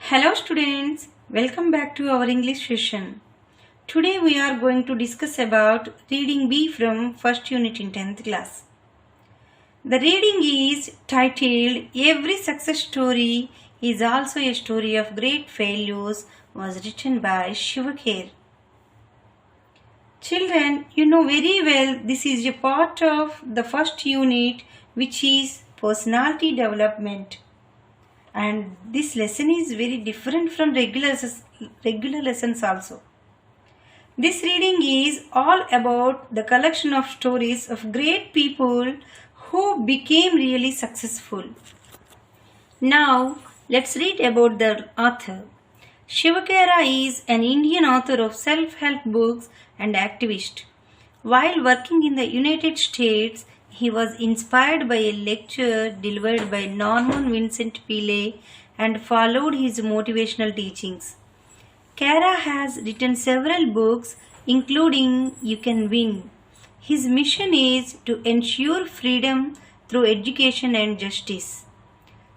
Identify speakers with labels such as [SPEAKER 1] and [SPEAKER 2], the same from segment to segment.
[SPEAKER 1] Hello students, welcome back to our English session. Today we are going to discuss about reading B from first unit in 10th class. The reading is titled Every Success Story is Also a Story of Great Failures was written by Shivakher. Children, you know very well this is a part of the first unit which is personality development. And this lesson is very different from regular lessons also. This reading is all about the collection of stories of great people who became really successful. Now, let's read about the author. Shivakher is an Indian author of self-help books and activist. While working in the United States, he was inspired by a lecture delivered by Norman Vincent Peale and followed his motivational teachings. Kara has written several books, including You Can Win. His mission is to ensure freedom through education and justice.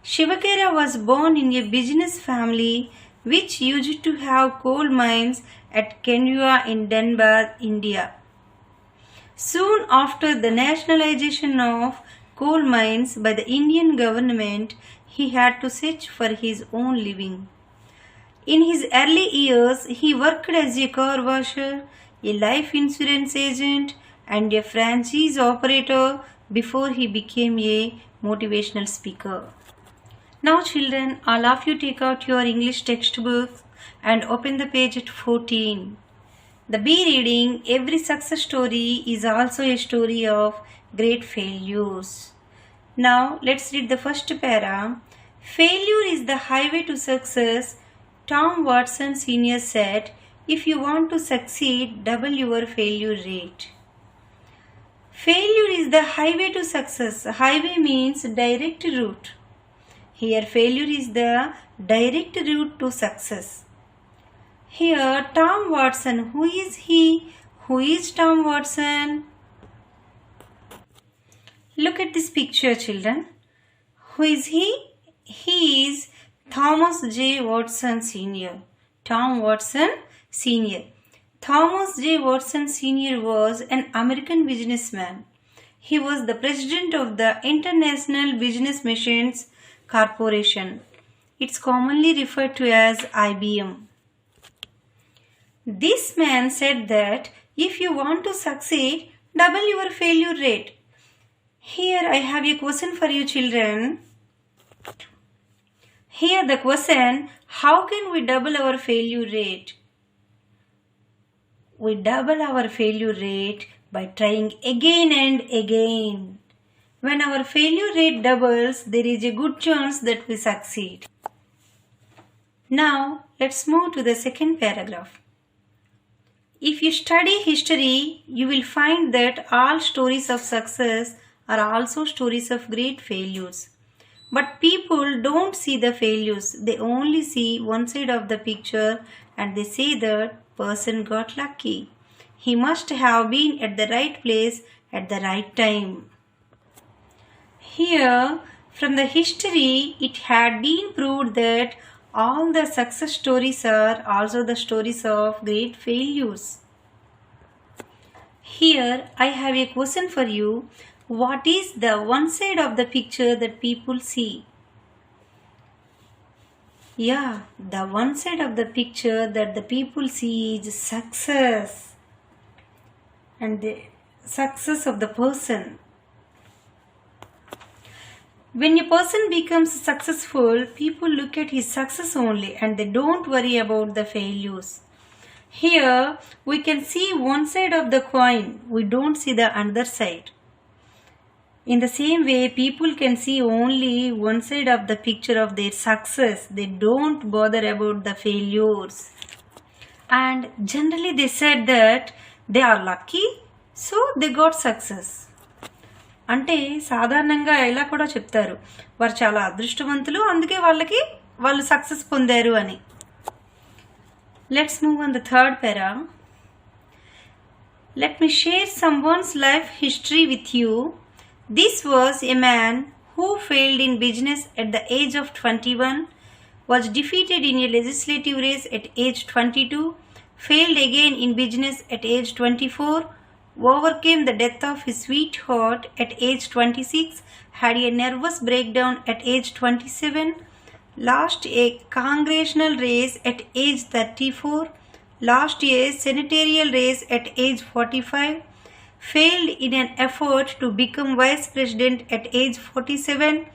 [SPEAKER 1] Shivakher was born in a business family which used to have coal mines at Kendua in Dhanbad, India. Soon after the nationalization of coal mines by the Indian government, he had to search for his own living. In his early years, he worked as a car washer, a life insurance agent, and a franchise operator before he became a motivational speaker. Now children, all of you take out your English textbooks and open the page at 14. The B reading, Every Success Story is Also a Story of Great Failures. Now let's read the first para. Failure is the highway to success. Tom Watson Sr. said, if you want to succeed, double your failure rate. Failure is the highway to success. Highway means direct route. Here failure is the direct route to success. Here Tom Watson, who is he? Who is Tom Watson? Look at this picture children. Who is he? He is Thomas J. Watson Sr. Tom Watson Sr. Thomas J. Watson Sr. was an American businessman. He was the president of the International Business Machines Corporation. It's commonly referred to as IBM. This man said that if you want to succeed, double your failure rate. Here I have a question for you children. Here the question, how can we double our failure rate? We double our failure rate by trying again and again. When our failure rate doubles, there is a good chance that we succeed. Now let's move to the second paragraph. If you study history, you will find that all stories of success are also stories of great failures. But people don't see the failures. They only see one side of the picture and they say that person got lucky. He must have been at the right place at the right time. Here, from the history, it had been proved that all the success stories are also the stories of great failures. Here, I have a question for you. What is the one side of the picture that people see? Yeah, the one side of the picture that the people see is success. And the success of the person. When a person becomes successful, people look at his success only and they don't worry about the failures. Here, we can see one side of the coin. We don't see the other side. In the same way, people can see only one side of the picture of their success. They don't bother about the failures. And generally they said that they are lucky, so they got success. అంటే సాధారణంగా ఇలా కూడా చెప్తారు, వారు చాలా అదృష్టవంతులు అందుకే వాళ్ళు సక్సెస్ పొందారు అని. Let's move on the third para. Let me share someone's life history with you. This was a man who failed in business at the age of 21 was defeated in a legislative race at age 22, failed again in business at age 24, overcame the death of his sweetheart at age 26, had a nervous breakdown at age 27, lost a congressional race at age 34, lost a senatorial race at age 45, failed in an effort to become vice president at age 47,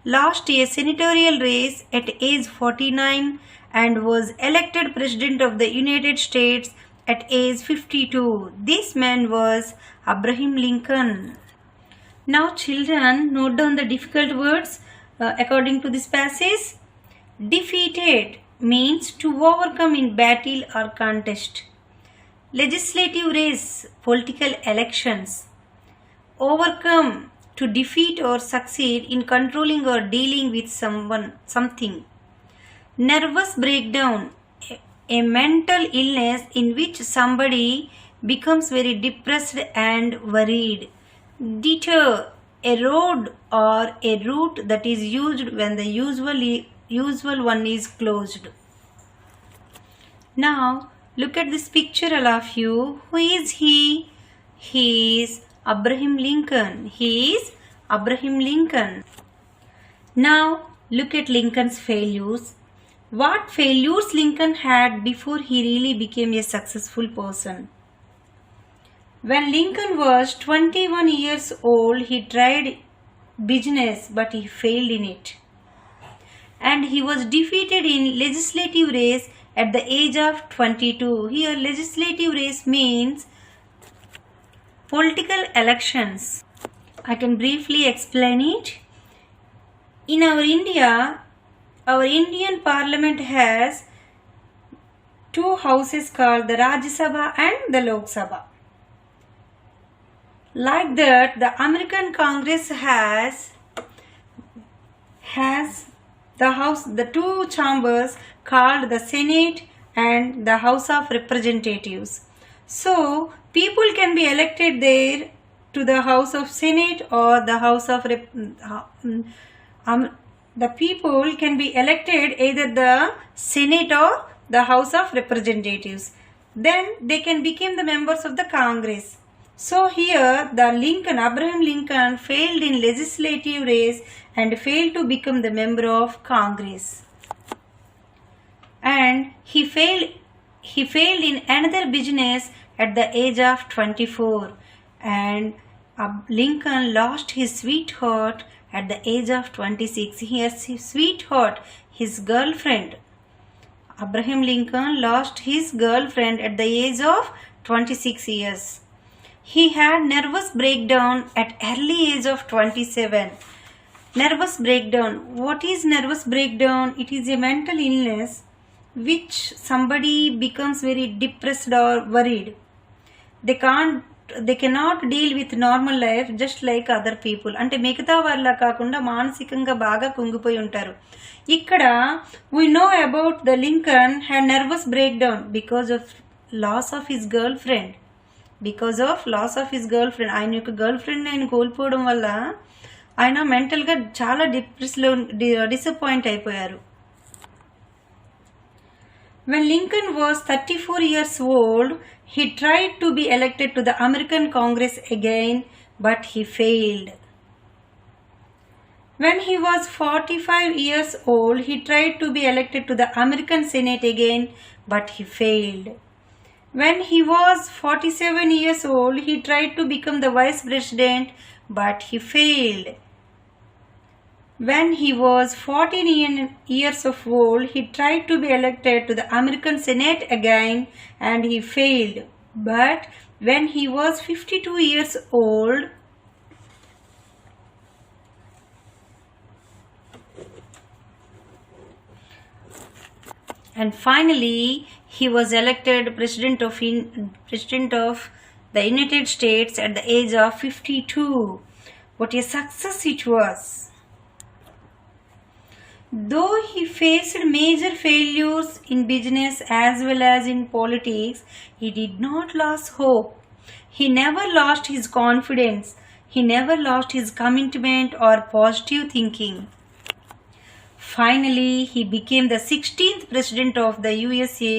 [SPEAKER 1] lost a senatorial race at age 49, and was elected president of the United States at age 52. This man was Abraham Lincoln. Now children, note down the difficult words according to this passage. Defeated means to overcome in battle or contest. Legislative race, political elections. Overcome, to defeat or succeed in controlling or dealing with something. Nervous breakdown, a mental illness in which somebody becomes very depressed and worried. Detour, a road or a route that is used when the usual one is closed. Now look at this picture, all of you. Who is he? He is Abraham Lincoln. He is Abraham Lincoln. Now look at Lincoln's failures. What failures Lincoln had before he really became a successful person. When Lincoln was 21 years old, he tried business but he failed in it. And he was defeated in legislative race at the age of 22. Here legislative race means political elections. I can briefly explain it. In our India, our Indian Parliament has two houses called the Rajya Sabha and the Lok Sabha. Like that, the American Congress has the two chambers called the Senate and the House of Representatives. So people can be elected there to the House of Senate or the House of the people can be elected either the Senate or the House of Representatives. Then they can become the members of the Congress. So here the Abraham Lincoln failed in legislative race and failed to become the member of Congress. And he failed in another business at the age of 24. And Lincoln lost his sweetheart at the age of 26. His sweetheart, his girlfriend. Abraham Lincoln lost his girlfriend at the age of 26 years. He had nervous breakdown at early age of 27. Nervous breakdown. What is nervous breakdown? It is a mental illness which somebody becomes very depressed or worried. They cannot deal with normal life just like other people. అంటే మిగతా వాళ్ళ కాకుండా మానసికంగా బాగా కుంగిపోయి ఉంటారు. ఇక్కడ we know about the Lincoln had nervous breakdown because of loss of his girlfriend. ఆయన యొక్క గర్ల్ఫ్రెండ్ ఆయన కోల్పోవడం వల్ల ఆయన మెంటల్గా చాలా డిసప్పాయింట్ అయిపోయారు. When Lincoln was 34 years old, he tried to be elected to the American Congress again, but he failed. When he was 45 years old, he tried to be elected to the American Senate again, but he failed. When he was 47 years old, he tried to become the vice president, but he failed. When he was 14 years of old, he tried to be elected to the American Senate again and he failed. But when he was 52 years old, and finally he was elected president of the United States at the age of 52. What a success it was! Though he faced major failures in business as well as in politics, he did not lose hope. He never lost his confidence. He never lost his commitment or positive thinking. Finally, he became the 16th president of the USA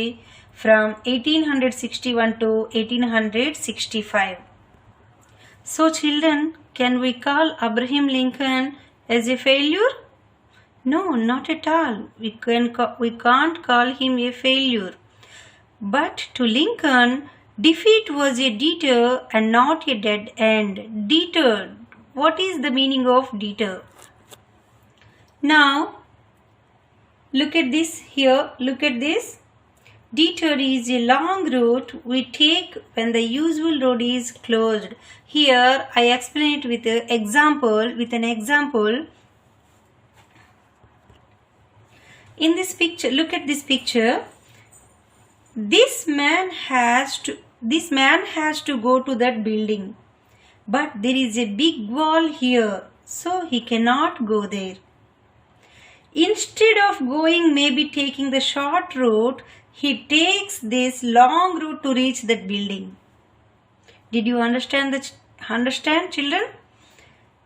[SPEAKER 1] from 1861 to 1865. So children, can we call Abraham Lincoln as a failure? No, not at all. We can't call him a failure. But to Lincoln, defeat was a detour and not a dead end. Deterred. What is the meaning of deter? Now, look at this here. Look at this. Detour is a long route we take when the usual road is closed. Here, I explain it with an example. In this picture, look at this picture. This man has to go to that building, but there is a big wall here, so he cannot go there. Instead of going, maybe taking the short route, he takes this long route to reach that building. Did you understand children?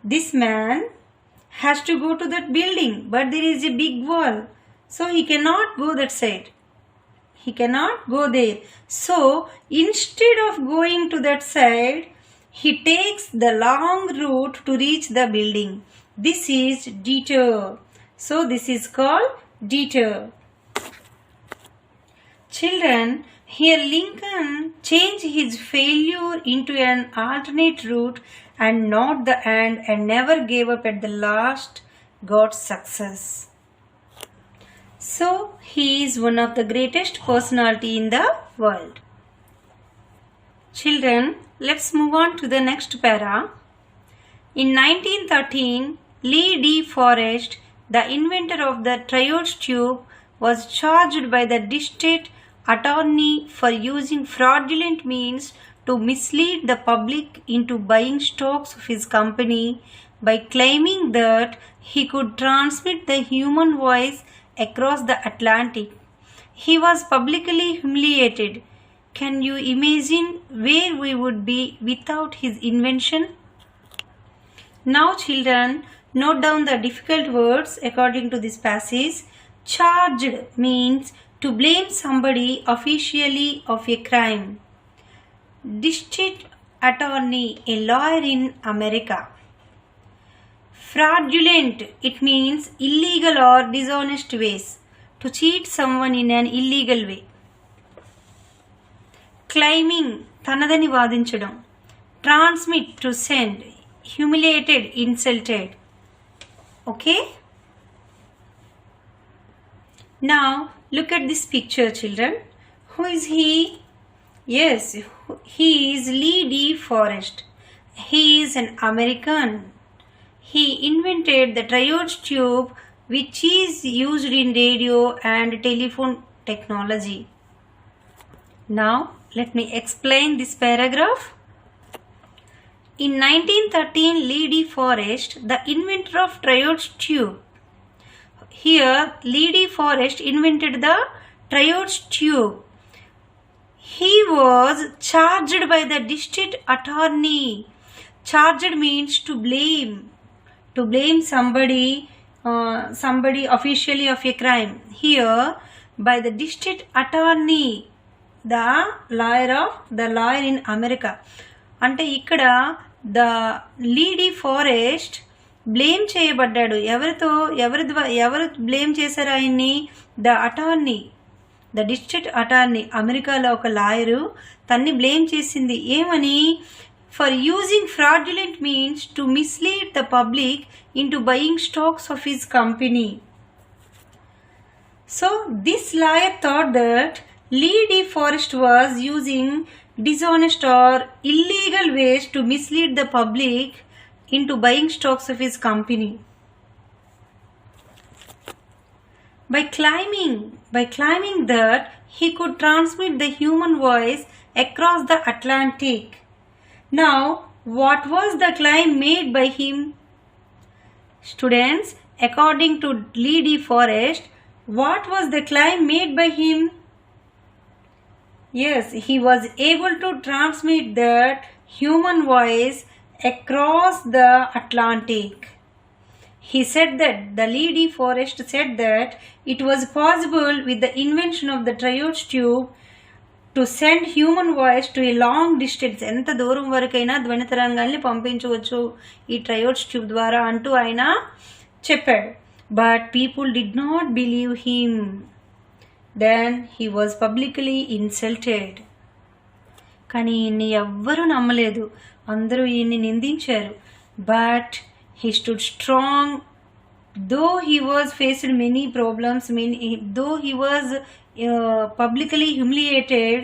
[SPEAKER 1] This man has to go to that building, but there is a big wall, so he cannot go that side. He cannot go there. So instead of going to that side, he takes the long route to reach the building. This is detour. So this is called detour. Children, here Lincoln changed his failure into an alternate route and not the end, and never gave up at the last, got success. So he is one of the greatest personality in the world. Children, let's move on to the next para. In 1913, Lee D. Forrest, the inventor of the triodes tube, was charged by the district attorney for using fraudulent means to mislead the public into buying stocks of his company by claiming that he could transmit the human voice across the Atlantic. He was publicly humiliated. Can you imagine where we would be without his invention? Now children, note down the difficult words according to this passage. Charged means to blame somebody officially of a crime. District attorney, a lawyer in America. Fraudulent, it means illegal or dishonest ways, to cheat someone in an illegal way. Claiming, తనదని వాదించడం. Transmit, to send. Humiliated, insulted. Okay? Now, look at this picture, children. Who is he? Yes, he is Lee D. Forrest. He is an American. He invented the triodes tube, which is used in radio and telephone technology. Now, let me explain this paragraph. In 1913, Lee D. Forrest, the inventor of triodes tube. Here, Lee D. Forrest invented the triodes tube. He was charged by the district attorney. Charged means to blame. To blame somebody officially of a crime. Here, by the district attorney, the lawyer in America. అంటే ఇక్కడ the లీడీ forest blame చేయబడ్డాడు. ఎవరు blame చేశారు ఆయన్ని? The attorney, the district attorney, అమెరికాలో ఒక lawyer తన్ని blame చేసింది. ఏమని? For using fraudulent means to mislead the public into buying stocks of his company. So this lawyer thought that Lee D. Forrest was using dishonest or illegal ways to mislead the public into buying stocks of his company. By claiming that he could transmit the human voice across the Atlantic. Now, what was the claim made by him? Students, according to Lee D. Forrest, what was the claim made by him? Yes, he was able to transmit that human voice across the Atlantic. He said that the Lee De Forest said that it was possible with the invention of the triodes tube to send human voice to a long distance. ఎంత దూరం వరకైనా ధ్వని తరంగాల్ని పంపించవచ్చు ఈ ట్రయోడ్స్ tube ద్వారా అంటూ ఆయన చెప్పాడు. But people did not believe him. Then he was publicly insulted. కానీ ఈయన్ని ఎవ్వరూ నమ్మలేదు, అందరూ ఈయన్ని నిందించారు. But he stood strong, though he was faced many problems, though he was publicly humiliated.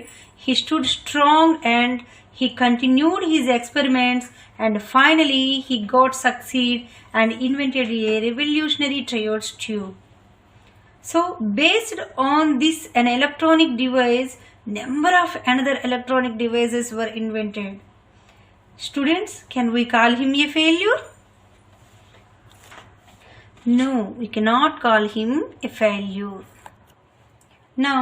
[SPEAKER 1] He stood strong and he continued his experiments, and finally he got succeed and invented a revolutionary triodes tube. So based on this an electronic device, number of another electronic devices were invented. Students, can we call him a failure? No, we cannot call him a failure. Now,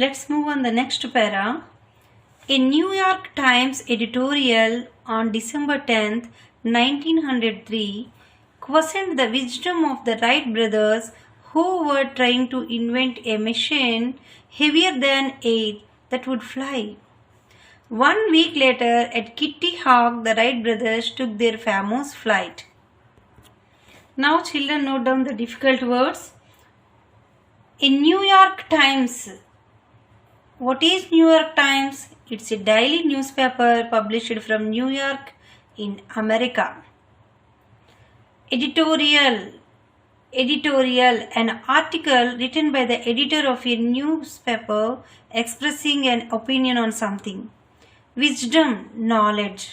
[SPEAKER 1] let's move on the next para. A New York Times editorial on December 10th, 1903 questioned the wisdom of the Wright brothers who were trying to invent a machine heavier than air that would fly. 1 week later, at Kitty Hawk, the Wright brothers took their famous flight. Now children, note down the difficult words. In New York Times. What is New York Times? It's a daily newspaper published from New York in America. Editorial. An article written by the editor of a newspaper expressing an opinion on something. Wisdom, knowledge.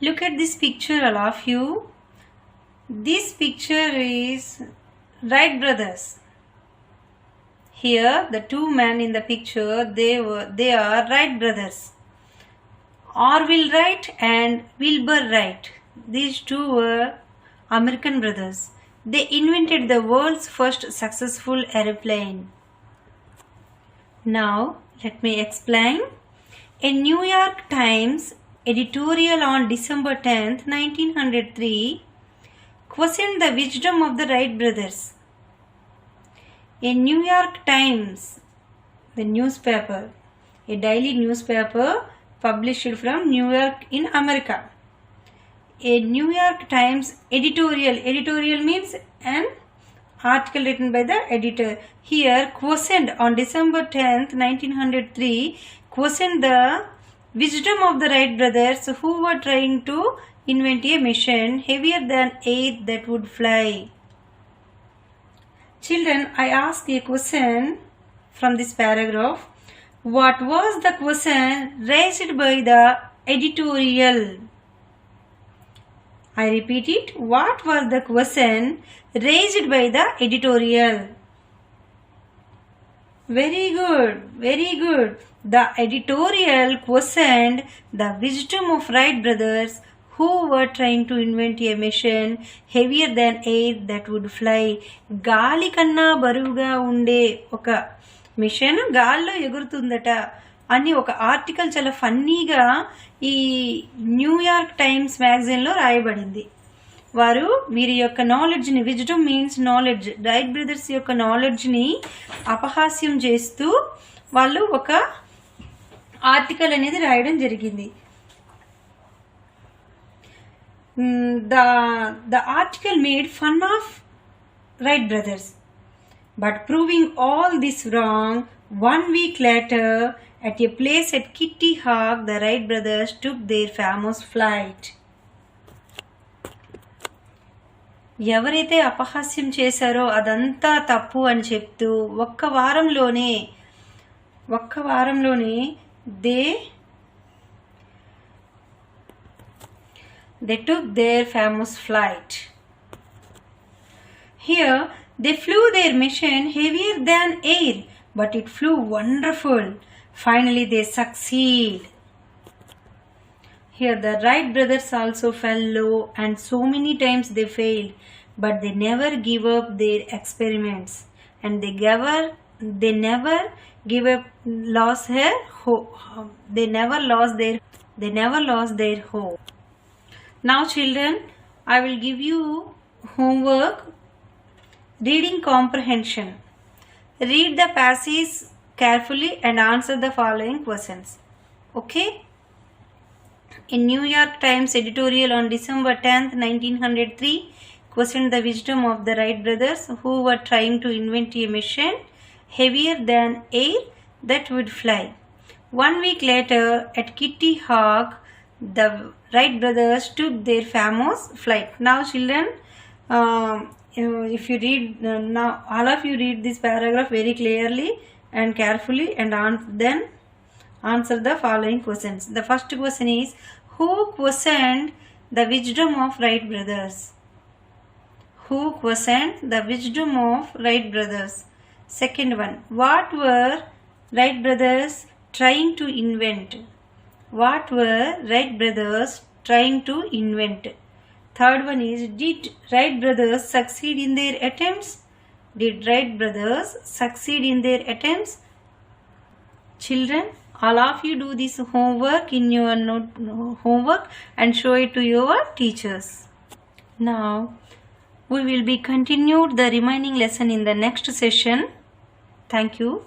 [SPEAKER 1] Look at this picture, all of you. This picture is Wright brothers. Here the two men in the picture, they are Wright brothers. Orville Wright and Wilbur Wright. These two were American brothers. They invented the world's first successful airplane. Now let me explain. A New York Times editorial on December 10th, 1903 questioned the wisdom of the Wright brothers. A New York Times, the newspaper, a daily newspaper published from New York in America. A New York Times editorial means an article written by the editor. Here questioned on December 10th, 1903, questioned the wisdom of the Wright brothers who were trying to invent a machine heavier than air that would fly. Children, I ask a question from this paragraph. What was the question raised by the editorial? I repeat it. What was the question raised by the editorial? Very good, very good. The editorial questioned the wisdom of Wright brothers who were trying to invent a machine heavier than air that would fly. గాలి కన్నా బరువుగా ఉండే ఒక machine గాల్లో ఎగురుతుందట అని ఒక article చాలా ఫన్నీగా ఈ న్యూయార్క్ టైమ్స్ మ్యాగజైన్లో రాయబడింది. వారు వీరి యొక్క నాలెడ్జ్ని, wisdom means knowledge, right brothers యొక్క నాలెడ్జ్ని అపహాస్యం చేస్తూ వాళ్ళు ఒక ఆర్టికల్ అనేది రాయడం జరిగింది. The article made fun of Wright brothers, but proving all this wrong, 1 week later, at a place at Kitty Hawk, the Wright brothers took their famous flight. ఎవరైతే అపహాస్యం చేశారో అదంతా తప్పు అని చెప్తూ ఒక్క వారంలోనే they took their famous flight. Here they flew their machine heavier than air, but it flew wonderful. Finally they succeed. Here the Wright brothers also fell low, and so many times they failed, but they never give up their experiments, and they never lost their hope. Now children, I will give you homework, reading comprehension. Read the passage carefully and answer the following questions. Okay? In New York Times editorial on December 10th, 1903, questioned the wisdom of the Wright brothers, who were trying to invent a machine heavier than air that would fly. 1 week later, at Kitty Hawk, the Wright brothers took their famous flight. Now, children, if you read now, all of you read this paragraph very clearly and carefully, and then answer the following questions. The first question is, who questioned the wisdom of Wright brothers? Who questioned the wisdom of Wright brothers? Second one, what were Wright brothers trying to invent? What were Wright brothers trying to invent? Third one is, did Wright brothers succeed in their attempts? Did Wright brothers succeed in their attempts? Children, all of you do this homework in your homework and show it to your teachers. Now, we will be continued the remaining lesson in the next session. Thank you.